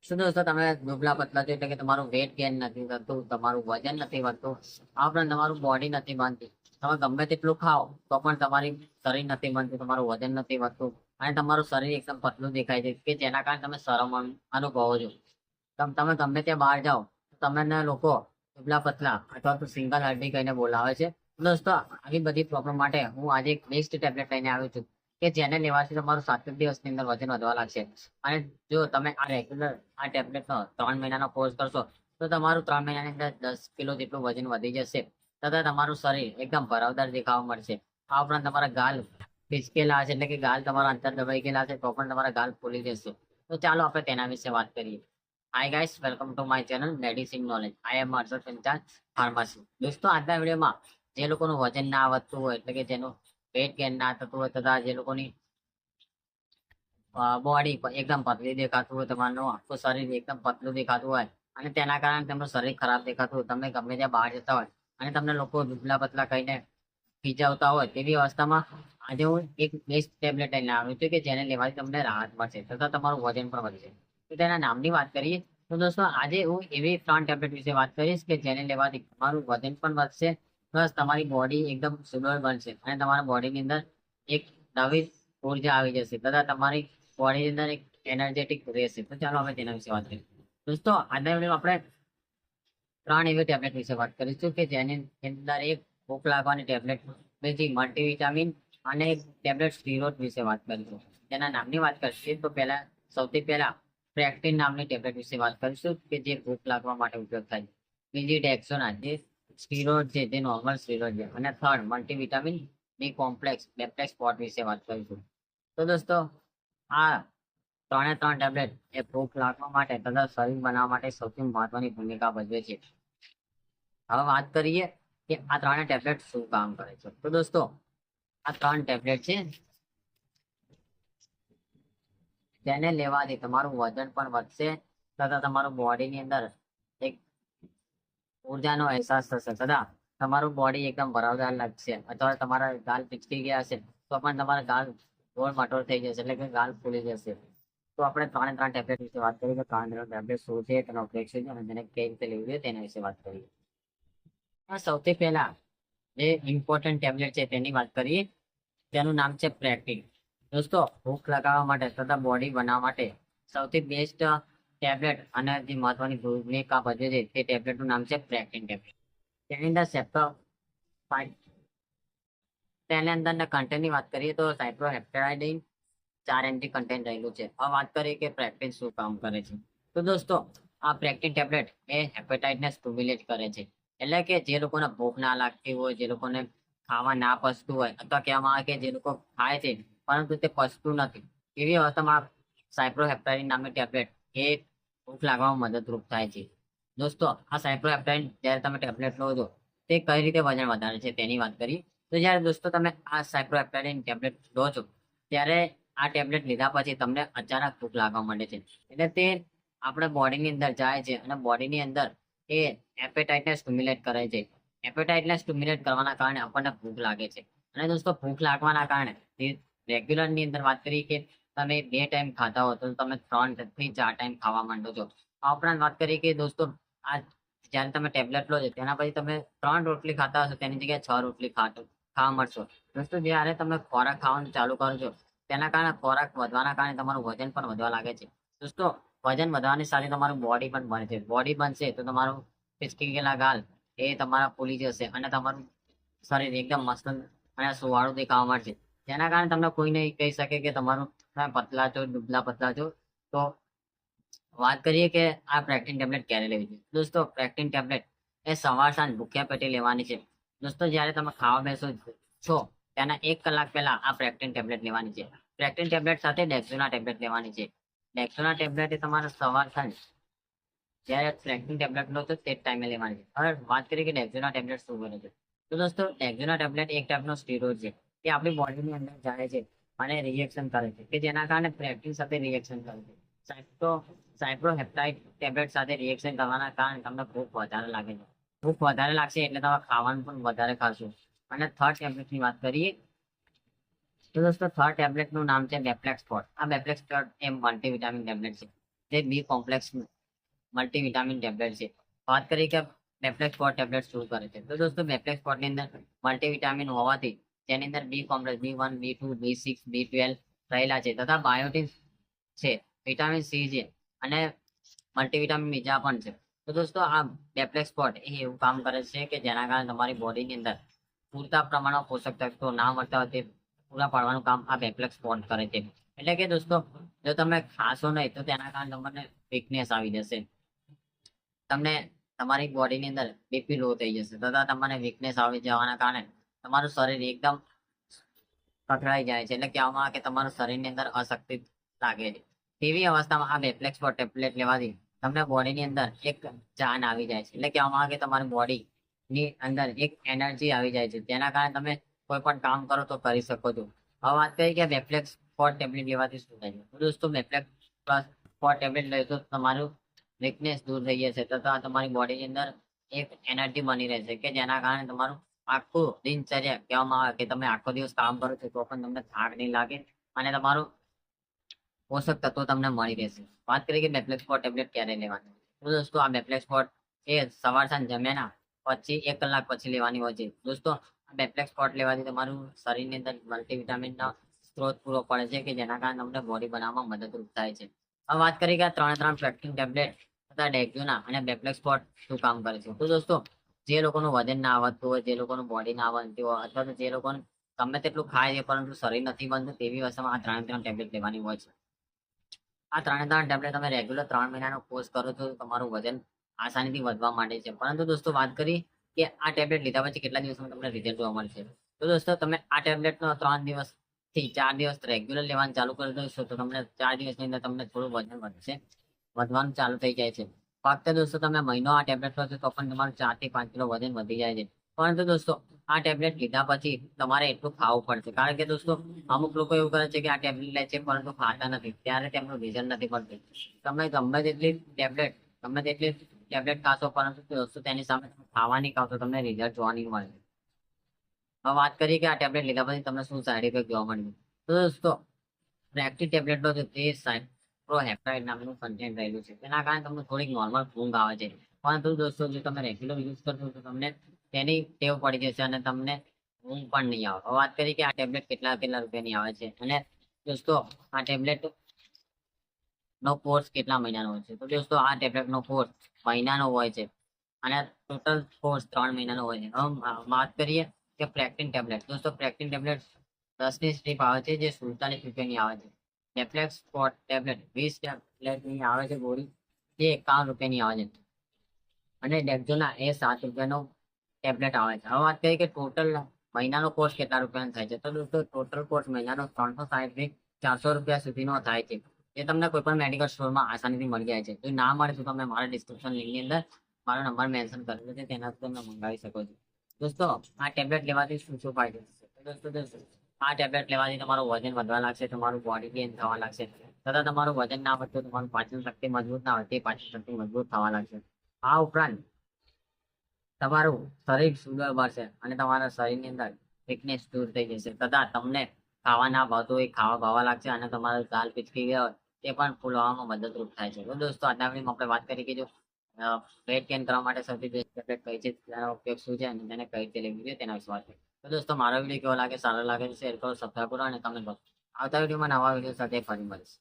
શું દોસ્તો તમે દુબળા પતલા છો એટલે કે તમારું વેટ ગેઇન નથી થતું, તમારું વજન નથી વધતું, આ ઉપરાંત તમારું બોડી નથી બનતી. તમે ગમે તેટલું ખાઓ તો પણ તમારી શરીર નથી બનતું, તમારું વજન નથી વધતું અને તમારું શરીર એકદમ પતલું દેખાય છે કે જેના કારણે તમે શરમ અનુભવો છો. તમે ગમે ત્યાં બહાર જાઓ તો તમને લોકો દુબળા પતલા અથવા તો સિંગલ હર્ટી કહીને બોલાવે છે. દોસ્તો આવી બધી પ્રોબ્લેમ માટે હું આજે એક બેસ્ટ ટેબ્લેટ લઈને આવ્યો છું કે જેને લેવાથી તમારું 7 દિવસની અંદર વજન વધવા લાગશે. અને જો તમે આ રેગ્યુલર આ ટેબ્લેટનો 3 મહિનાનો કોર્સ કરશો તો તમારું 3 મહિનાની અંદર 10 કિલો જેટલું વજન વધી જશે તથા તમારું શરીર એકદમ ભરાવદાર દેખાવા મળશે. આ ઉપરાંત તમારા ગાલ ફિસકેલા હશે એટલે કે ગાલ તમારા અંતર દબાઈ ગયેલા હશે તો પણ તમારા ગાલ ફૂલી જશે. તો ચાલો આપણે તેના વિશે વાત કરીએ. Hi guys, welcome to my channel medicine knowledge. I am Harshad Panchal, pharmacy. દોસ્તો આજના વિડીયોમાં જે લોકોનું વજન ના વધતું હોય એટલે કે જેનું વેટ ગેઇન ના થતું હોય તથા જે લોકોની બોડી એકદમ પતલી દેખાતું હોય, તમારું આખું શરીર એકદમ પતલું દેખાતું હોય અને તેના કારણે તમારું શરીર ખરાબ દેખાતું હોય, તમે ગમે ત્યાં બહાર જતા હોય અને તમને લોકો દુબળા પતલા કહીને ખીજાવતા હોય તેવી અવસ્થામાં આજે હું એક બેસ્ટ ટેબ્લેટ લઈને આવ્યો છું કે જેને લેવાથી તમને રાહત મળશે તથા તમારું વજન પણ વધશે. તો તેના નામની વાત કરીએ તો દોસ્તો આજે હું એવી 3 ટેબ્લેટ વિશે વાત કરીશ કે જેને લેવાથી તમારું વજન પણ વધશે પ્લસ તમારી બોડી એકદમ સુડોળ બનશે અને તમારા બોડીની અંદર એક નવી ઉર્જા આવી જશે તથા તમારી બોડીની અંદર એક એનર્જેટિક રહેશે. તો ચાલો આપણે તેના વિશે વાત કરીએ. દોસ્તો આજના વિડીયોમાં આપણે 3 એવી ટેબ્લેટ વિશે વાત કરીશું કે જેની અંદર એક ભૂખ લાગવાની ટેબ્લેટ, બીજી મલ્ટીવિટામિન અને એક ટેબ્લેટ સ્ટીરોઇડ વિશે વાત કરીશું. તેના નામની વાત કરીએ તો સૌથી પહેલા પ્રેક્ટિન નામની ટેબ્લેટ વિશે વાત કરીશું કે જે ભૂખ લાગવા માટે ઉપયોગ થાય છે. બીજી ડેક્સોના જે સ્ટીરોઇડ છે જે નોર્મલ સ્ટીરોઇડ છે અને third multivitamin B complex Beplex સ્પોટ વિશે વાત કરીશું. તો દોસ્તો આ 3 ટેબ્લેટ એ ભૂખ લાગવા માટે તથા શરીર બનાવવા માટે સૌથી મહત્વની ભૂમિકા ભજવે છે. હવે વાત કરીએ કે આ 3 ટેબ્લેટ શું કામ કરે છે. તો દોસ્તો આ 3 ટેબ્લેટ છે તેને લેવાથી તમારું વજન પણ વધશે તથા તમારું બોડીની અંદર એક ઉર્જાનો અહેસાસ થશે તથા તમારું બોડી એકદમ ભરાવદાર લાગશે. અથવા તમારા ગાલ પીચકી ગયા હશે તો પણ તમારા ગાલ ગોળ મટોળ થઈ જશે એટલે કે ગાલ ફૂલી જશે. તો આપણે 3 ટેબ્લેટ વિશે વાત કરીએ. 3 ટેબ્લેટ શું છે, તેનો ઉપયોગ છે અને તેને કઈ રીતે લેવું જોઈએ તેના વિશે વાત કરીએ. સૌથી પહેલા જે ઇમ્પોર્ટન્ટ ટેબ્લેટ છે તેની વાત કરીએ. તેનું નામ છે પ્રેક્ટિન. દોસ્તો ભૂખ લગાવવા માટે તથા બોડી બનાવવા માટે સૌથી બેસ્ટ ટેબ્લેટ અને જે મહત્વની ભૂમિકા ભજવે છે તે ટેબ્લેટનું નામ છે પ્રેક્ટિન ટેબ્લેટ. તેની અંદર તેની અંદરના કન્ટેન્ટની વાત કરીએ તો સાયપ્રોહેપ્ટેડાઇન 4 mg કન્ટેન્ટ રહેલું છે. હવે વાત કરીએ કે પ્રેક્ટિન શું કામ કરે છે. તો દોસ્તો આ પ્રેક્ટિન ટેબ્લેટ એ હેપેટાઇટને સ્ટિમ્યુલેટ કરે છે. એટલે કે જે લોકોને ભૂખ ના લાગતી હોય, જે લોકોને ખાવા ના પચતું હોય અથવા કહેવામાં આવે કે જે લોકો ખાય છે પરંતુ તે પચતું નથી, એવી અવસ્થામાં સાયપ્રોહેપ્ટાઇન નામની ટેબ્લેટ એ ભૂખ લાગવામાં મદદરૂપ થાય છે. દોસ્તો આ સાયપ્રોહેપ્ટાઇન જ્યારે તમે ટેબ્લેટ લો છો તે કઈ રીતે વજન વધારે છે તેની વાત કરીએ. તો જ્યારે દોસ્તો તમે આ સાયપ્રોહેપ્ટાઇન ટેબ્લેટ લો છો ત્યારે આ ટેબ્લેટ લીધા પછી તમને અચાનક ભૂખ લાગવા માંડે છે. એટલે તે આપણા બોડીની અંદર જાય છે અને બોડીની અંદર એ એપેટાઇટને સ્ટિમ્યુલેટ કરે છે. એપેટાઇટને સ્ટિમ્યુલેટ કરવાના કારણે આપણને ભૂખ લાગે છે. અને દોસ્તો ભૂખ લાગવાના કારણે રેગ્યુલરની અંદર વાત કરીએ કે તમે 2 ટાઈમ ખાતા હો તો તમે 3 થી 4 ટાઈમ ખાવા માંડો છો. આ ઉપરાંત વાત કરીએ કે દોસ્તો આ જ્યારે તમે ટેબ્લેટ લો છો તેના પછી તમે 3 રોટલી ખાતા હશો તેની જગ્યાએ 6 રોટલી ખાવા મળશો. દોસ્તો જ્યારે તમે ખોરાક ખાવાનું ચાલુ કરો છો તેના કારણે ખોરાક વધવાના કારણે તમારું વજન પણ વધવા લાગે છે. દોસ્તો વજન વધવાની સાથે તમારું બોડી પણ બને છે. બોડી બનશે તો તમારું ફિસકી ગયેલા ગાલ એ તમારા ફૂલી જશે અને તમારું શરીર એકદમ મસ્ત અને સુવાળું દેખાવા મળશે. જેના કારણે તમને કોઈ નહીં કહી શકે કે તમારું તમે પતલા છો, દુબળા પતલા છો. તો વાત કરીએ કે આ પ્રેક્ટિન ટેબ્લેટ ક્યારે લેવી જોઈએ. દોસ્તો પ્રેક્ટિન ટેબ્લેટ એ સવાર સાંજ ભૂખ્યા પેટે લેવાની છે. દોસ્તો જ્યારે તમે ખાવા બેસો છો તેના 1 કલાક પહેલા આ પ્રેક્ટિન ટેબ્લેટ લેવાની છે. પ્રેક્ટિન ટેબ્લેટ સાથે ડેક્સોના ટેબ્લેટ લેવાની છે. ડેક્સોના ટેબ્લેટ એ તમારે સવાર સાંજ જ્યારે પ્રેક્ટિન ટેબ્લેટ લો છો તે જ ટાઈમે લેવાની છે. હવે વાત કરીએ કે ડેક્સોના ટેબ્લેટ શું કરે છે. તો દોસ્તો ડેક્સોના ટેબ્લેટ એક ટાઈપનો સ્ટીરોઇડ છે. તે આપણી બોડીની અંદર જાય છે અને રિએક્શન કરે છે કે જેના કારણે પ્રેક્ટિન સાથે રિએક્શન કરે છે. સાયપ્રોહેપ્ટાઇડ ટેબ્લેટ સાથે રિએક્શન કરવાના કારણે તમને ભૂખ વધારે લાગે છે. ભૂખ વધારે લાગશે એટલે તમે ખાવાનું પણ વધારે ખાશો. અને થર્ડ ટેબ્લેટની વાત કરીએ તો દોસ્તો થર્ડ ટેબ્લેટનું નામ છે બેપ્લેક્સ સ્પોટ. આ બેપ્લેક્સ સ્પોટ એ મલ્ટીવિટામિન ટેબ્લેટ છે. જે બી કોમ્પ્લેક્સ મલ્ટીવિટામિન ટેબ્લેટ છે. વાત કરીએ કે બેફ્લેક્સ સ્પોટ ટેબ્લેટ શું કરે છે, તો દોસ્તો બેફ્લેક્સ સ્પોટની અંદર મલ્ટીવિટામિન હોવાથી તેની અંદર બી complex B1 B2 B6 B12 રહેલા છે તથા બાયોટિન છે, વિટામિન સી છે અને મલ્ટીવિટામિન બીજા પણ છે. તો દોસ્તો આ બેફ્લેક્સ સ્પોટ એ એવું કામ કરે છે કે જેના કારણે તમારી બોડીની અંદર પૂરતા પ્રમાણમાં પોષક તત્વો ના મળતા હોય તે પૂરા પાડવાનું કામ આ બેફ્લેક્સ સ્પોટ કરે છે. એટલે કે દોસ્તો જો તમે ખાશો નહીં તો તેના કારણે તમને વીકનેસ આવી જશે, તમને તમારી બોડીની અંદર બીપી લો થઈ જશે તથા તમને વીકનેસ આવી જવાના કારણે તમારું શરીર એકદમ કથળાઈ જાય છે. એટલે કહેવામાં આવે કે તમારું શરીરની અંદર અશક્તિ લાગે છે. તેવી અવસ્થામાં આ બેફ્લેક્સ સ્પોટ ટેબ્લેટ લેવાથી તમને બોડીની અંદર એક જાન આવી જાય છે. એટલે કહેવામાં આવે કે તમારી બોડી ની અંદર એક એનર્જી આવી જાય છે, જેના કારણે તમે કોઈ પણ કામ કરો તો કરી શકો છો. હવે વાત કરીએ કે બેફ્લેક્સ સ્પોટ ટેબ્લેટ લેવાથી શું થાય છે, તો દોસ્તો બેફ્લેક્સ સ્પોટ ટેબ્લેટ લઈ તો તમારું વીકનેસ દૂર થઈ જશે તથા તમારી બોડીની અંદર એક એનર્જી બની રહેશે કે જેના કારણે તમારું આખું દિનચર્યા કહેવામાં આવે કે તમે આખો દિવસ કામ કરો છો તો પણ તમને થાક નહીં લાગે અને તમારું પોષક તત્વો તમને મળી રહેશે. વાત કરીએ કે બેફ્લેક્સ સ્પોટ ટેબ્લેટ ક્યારે લેવાની, તો દોસ્તો આ બેફ્લેક્સ સ્પોટ એ સવાર સાંજ જમ્યાના પછી 1 કલાક પછી લેવાની હોય છે. દોસ્તો આ બેફ્લેક્સ સ્પોટ લેવાથી તમારું શરીરની અંદર મલ્ટીવિટામિનનો સ્ત્રોત પૂરો પડે છે કે જેના કારણે તમને બોડી બનાવવામાં મદદરૂપ થાય છે. હવે વાત કરીએ કે આ ત્રણ પ્રેક્ટિન ટેબ્લેટ તથા ડેક્યુના અને બેફ્લેક્સ સ્પોટ શું કામ કરે છે, તો દોસ્તો જે લોકોનું વજન ના આવતું હોય, જે લોકોનું બોડી ના બનતી હોય અથવા તો જે લોકોને ગમે તેટલું ખાય છે પરંતુ શરીર નથી બનતું તેવી અવસ્થામાં આ ત્રણ ટેબ્લેટ લેવાની હોય છે. આ ત્રણ ટેબ્લેટ તમે રેગ્યુલર 3 મહિનાનો કોર્સ કરો છો તો તમારું વજન આસાનીથી વધવા માંડે છે. પરંતુ દોસ્તો વાત કરી કે આ ટેબ્લેટ લીધા પછી કેટલા દિવસમાં તમને રિઝલ્ટ જોવા મળશે, તો દોસ્તો તમે આ ટેબ્લેટનો 3 દિવસથી 4 દિવસ રેગ્યુલર લેવાનું ચાલુ કરી દઈશો તો તમને 4 દિવસની અંદર તમને થોડું વજન વધશે, વધવાનું ચાલુ થઈ જાય છે. ફક્ત દોસ્તો તમે મહિનો આ ટેબ્લેટ લો છો તો પણ તમારું 4 થી 5 કિલો વજન વધી જાય છે. પરંતુ દોસ્તો આ ટેબ્લેટ લીધા પછી તમારે એટલું ખાવું પડશે, કારણ કે દોસ્તો અમુક લોકો એવું કરે છે કે આ ટેબ્લેટ લે છે પરંતુ ખાતા નથી, ત્યારે તેમનું રિઝલ્ટ નથી મળતું. તમે ગમે તેટલી ટેબ્લેટ ખાશો પરંતુ દોસ્તો તેની સામે તમે ખાવા નહીં ખાવ તો તમને રિઝલ્ટ જોવા નહીં મળે. હવે વાત કરીએ કે આ ટેબ્લેટ લીધા પછી તમને શું સાઈડ ઇફેક્ટ જોવા મળ્યું, તો દોસ્તો પ્રેક્ટિસ ટેબ્લેટ લો છો તે સાયપ્રોહેપ્ટાઇડ નામનું કન્ટેન્ટ રહેલું છે, તેના કારણે તમને થોડીક નોર્મલ ઊંઘ આવે છે. પરંતુ દોસ્તો જો તમે રેગ્યુલર યુઝ કરશો તો તમને તેની ટેવ પડી જશે અને તમને ઊંઘ પણ નહીં આવે. હવે વાત કરીએ કે આ ટેબ્લેટ કેટલા કેટલા રૂપિયાની આવે છે અને દોસ્તો આ ટેબ્લેટ નો કોર્સ કેટલા મહિનાનો હોય છે, તો દોસ્તો આ ટેબ્લેટ નો કોર્સ મહિનાનો હોય છે અને ટોટલ કોર્સ 3 મહિનાનો હોય છે. હવે વાત કરીએ કે પ્રેક્ટિન ટેબ્લેટ, દોસ્તો પ્રેક્ટિન ટેબ્લેટ 10ની સ્ટ્રીપ આવે છે જે 47 રૂપિયાની આવે છે. બેફ્લેક્સ સ્પોટ ટેબ્લેટ 20 ટેબ્લેટની આવે છે ગોળી, જે 51 રૂપિયાની આવે છે અને ડેક્ઝોના એ 7 રૂપિયાનો ટેબ્લેટ આવે છે. હવે વાત કરીએ કે ટોટલ મહિનાનો કોર્સ કેટલા રૂપિયાનો થાય છે, તો દોસ્તો ટોટલ કોર્સ મહિનાનો 360 થી 400 રૂપિયા સુધીનો થાય છે, જે તમને કોઈ પણ મેડિકલ સ્ટોરમાં આસાનીથી મળી જાય છે. જો ના મળે તો તમે મારા ડિસ્ક્રિપ્શન લિંકની અંદર મારો નંબર મેન્શન કરેલો છે, તેનાથી તમે મંગાવી શકો છો. દોસ્તો આ ટેબ્લેટ લેવાથી શું શું ફાયદો થશે, તો દોસ્તો આ ટેબ્લેટ લેવાથી તમારું વજન વધવા લાગશે, તમારું બોડી ગેઇન થવા લાગશે તથા તમારું વજન ના વધતું તમારું પાચન શક્તિ મજબૂત ના હોય તે પાચન શક્તિ મજબૂત થવા લાગશે. આ ઉપરાંત તમારું શરીર સુંદર બનશે અને તમારા શરીરની અંદર વીકનેસ દૂર થઈ જશે તથા તમને ખાવા ના ભાવતું હોય ખાવા ભાવવા લાગશે અને તમારું ગાલ પીચકી ગયા હોય તે પણ ફૂલવામાં મદદરૂપ થાય છે. તો દોસ્તો આજના વિડીયોમાં આપણે વાત કરી કે જો વેટ ગેઇન કરવા માટે સૌથી બેસ્ટ ટેબ્લેટ કઈ છે, તેનો ઉપયોગ શું છે અને તેને કઈ રીતે લેવી જોઈએ તેના વિશે વાત કરી. તો દોસ્તો મારો વિડીયો કેવો લાગે, સારો લાગે તો શેર કરો, સબસ્ક્રાઈબ કરો અને કમેન્ટ કરો. આવતા વિડીયોમાં નવા વિડીયો સાથે ફરી મળીશ.